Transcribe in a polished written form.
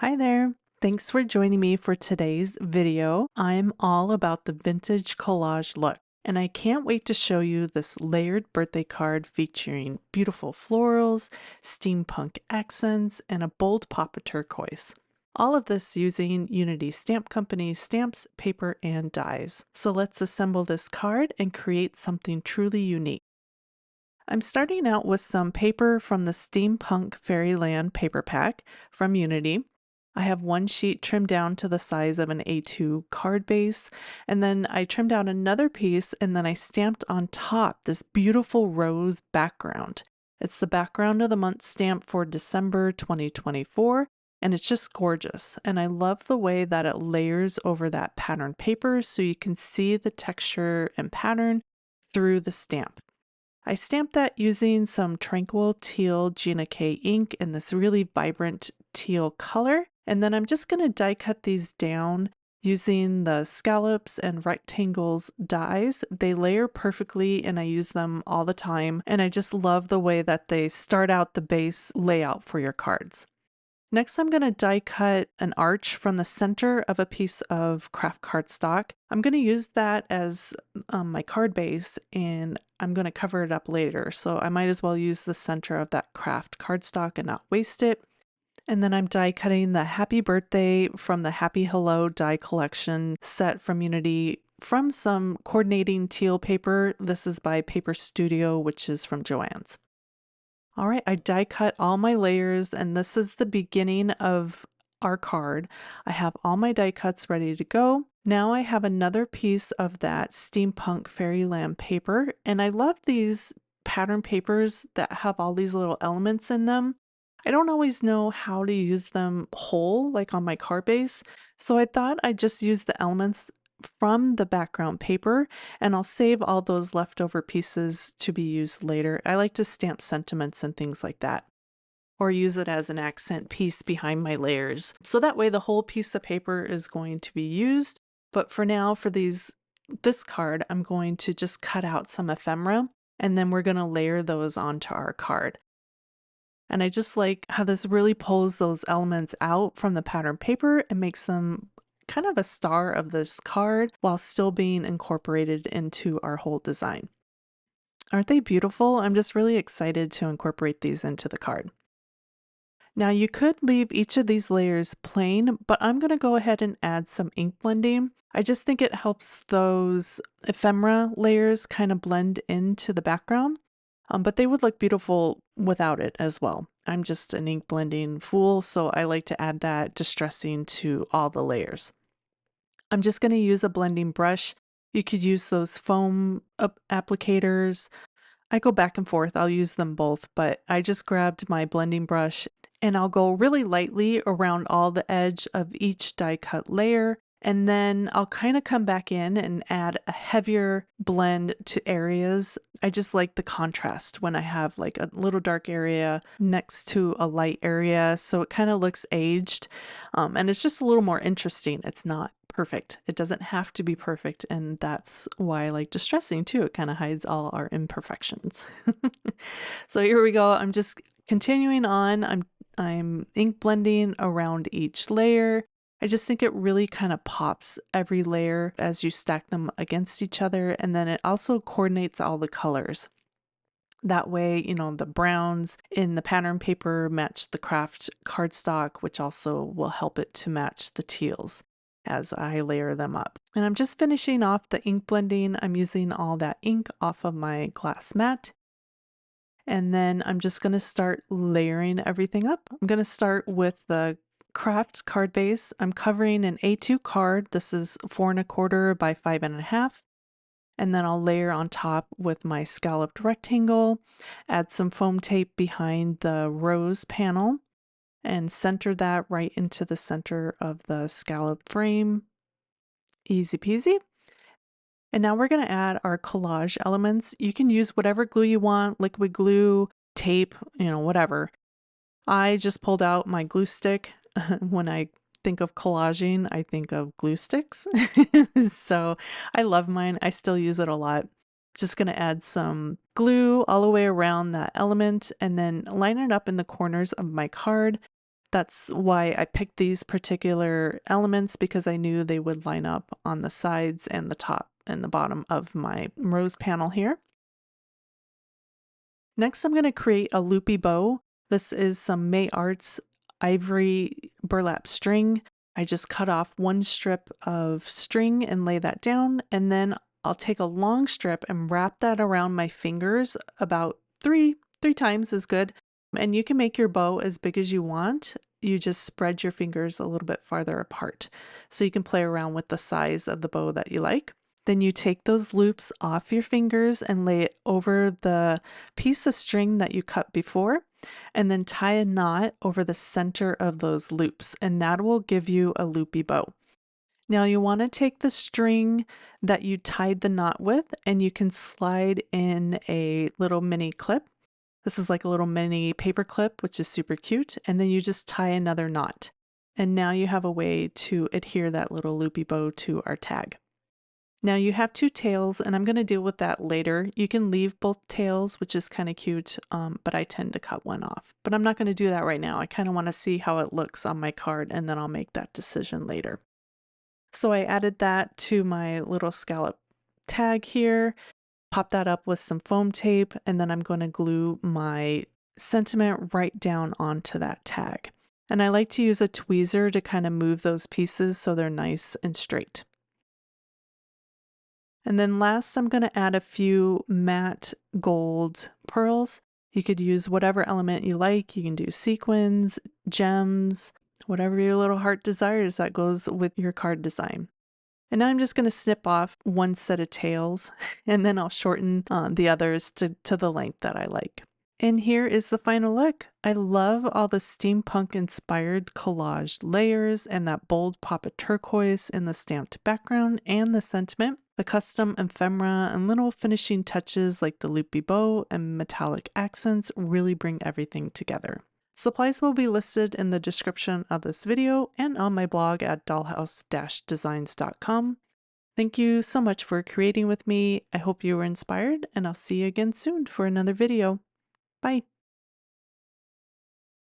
Hi there. Thanks for joining me for today's video. I'm all about the vintage collage look, and I can't wait to show you this layered birthday card featuring beautiful florals, steampunk accents, and a bold pop of turquoise. All of this using Unity Stamp Company's stamps, paper, and dies. So let's assemble this card and create something truly unique. I'm starting out with some paper from the Steampunk Fairyland paper pack from Unity. I have one sheet trimmed down to the size of an A2 card base, and then I trimmed out another piece and then I stamped on top this beautiful rose background. It's the background of the month stamp for December 2024, and it's just gorgeous. And I love the way that it layers over that pattern paper so you can see the texture and pattern through the stamp. I stamped that using some Tranquil Teal Gina K ink in this really vibrant teal color. And then I'm just going to die cut these down using the scallops and rectangles dies. They layer perfectly and I use them all the time. And I just love the way that they start out the base layout for your cards. Next, I'm going to die cut an arch from the center of a piece of craft cardstock. I'm going to use that as my card base and I'm going to cover it up later. So I might as well use the center of that craft cardstock and not waste it. And then I'm die cutting the Happy Birthday from the Happy Hello die collection set from Unity from some coordinating teal paper. This is by Paper Studio, which is from Joann's. All right, I die cut all my layers and this is the beginning of our card. I have all my die cuts ready to go. Now I have another piece of that Steampunk Fairyland paper, and I love these pattern papers that have all these little elements in them. I don't always know how to use them whole, like on my card base, so I thought I'd just use the elements from the background paper and I'll save all those leftover pieces to be used later. I like to stamp sentiments and things like that, or use it as an accent piece behind my layers. So that way the whole piece of paper is going to be used. But for now, for this card, I'm going to just cut out some ephemera and then we're going to layer those onto our card. And I just like how this really pulls those elements out from the pattern paper and makes them kind of a star of this card while still being incorporated into our whole design. Aren't they beautiful? I'm just really excited to incorporate these into the card. Now you could leave each of these layers plain, but I'm going to go ahead and add some ink blending. I just think it helps those ephemera layers kind of blend into the background, but they would look beautiful without it as well. I'm just an ink blending fool, so I like to add that distressing to all the layers. I'm just going to use a blending brush. You could use those foam applicators. I go back and forth. I'll use them both, but I just grabbed my blending brush and I'll go really lightly around all the edge of each die cut layer. And then I'll kind of come back in and add a heavier blend to areas. I just like the contrast when I have like a little dark area next to a light area. So it kind of looks aged and it's just a little more interesting. It's not perfect. It doesn't have to be perfect. And that's why I like distressing too. It kind of hides all our imperfections. So here we go. I'm just continuing on. I'm ink blending around each layer. I just think it really kind of pops every layer as you stack them against each other, and then it also coordinates all the colors. That way, you know, the browns in the pattern paper match the craft cardstock, which also will help it to match the teals as I layer them up. And I'm just finishing off the ink blending. I'm using all that ink off of my glass mat. And then I'm just going to start layering everything up. I'm going to start with the craft card base. I'm covering an A2 card. This is 4 1/4 by 5 1/2. And then I'll layer on top with my scalloped rectangle, add some foam tape behind the rose panel, and center that right into the center of the scalloped frame. Easy peasy. And now we're going to add our collage elements. You can use whatever glue you want, liquid glue, tape, whatever. I just pulled out my glue stick. When I think of collaging, I think of glue sticks. So I love mine. I still use it a lot. Just going to add some glue all the way around that element and then line it up in the corners of my card. That's why I picked these particular elements, because I knew they would line up on the sides and the top and the bottom of my rose panel here. Next, I'm going to create a loopy bow. This is some May Arts ivory burlap string. I just cut off one strip of string and lay that down, and then I'll take a long strip and wrap that around my fingers. About three times is good. And you can make your bow as big as you want. You just spread your fingers a little bit farther apart, so you can play around with the size of the bow that you like. Then you take those loops off your fingers and lay it over the piece of string that you cut before, and then tie a knot over the center of those loops, and that will give you a loopy bow. Now you want to take the string that you tied the knot with, and you can slide in a little mini clip. This is like a little mini paper clip, which is super cute, and then you just tie another knot. And now you have a way to adhere that little loopy bow to our tag. Now you have two tails, and I'm going to deal with that later. You can leave both tails, which is kind of cute, but I tend to cut one off. But I'm not going to do that right now. I kind of want to see how it looks on my card, and then I'll make that decision later. So I added that to my little scallop tag here, pop that up with some foam tape, and then I'm going to glue my sentiment right down onto that tag. And I like to use a tweezer to kind of move those pieces so they're nice and straight. And then last, I'm going to add a few matte gold pearls. You could use whatever element you like. You can do sequins, gems, whatever your little heart desires that goes with your card design. And now I'm just going to snip off one set of tails, and then I'll shorten the others to the length that I like. And here is the final look. I love all the steampunk inspired collage layers and that bold pop of turquoise in the stamped background and the sentiment. The custom ephemera and little finishing touches like the loopy bow and metallic accents really bring everything together. Supplies will be listed in the description of this video and on my blog at dahlhouse-designs.com. Thank you so much for creating with me. I hope you were inspired, and I'll see you again soon for another video. Bye.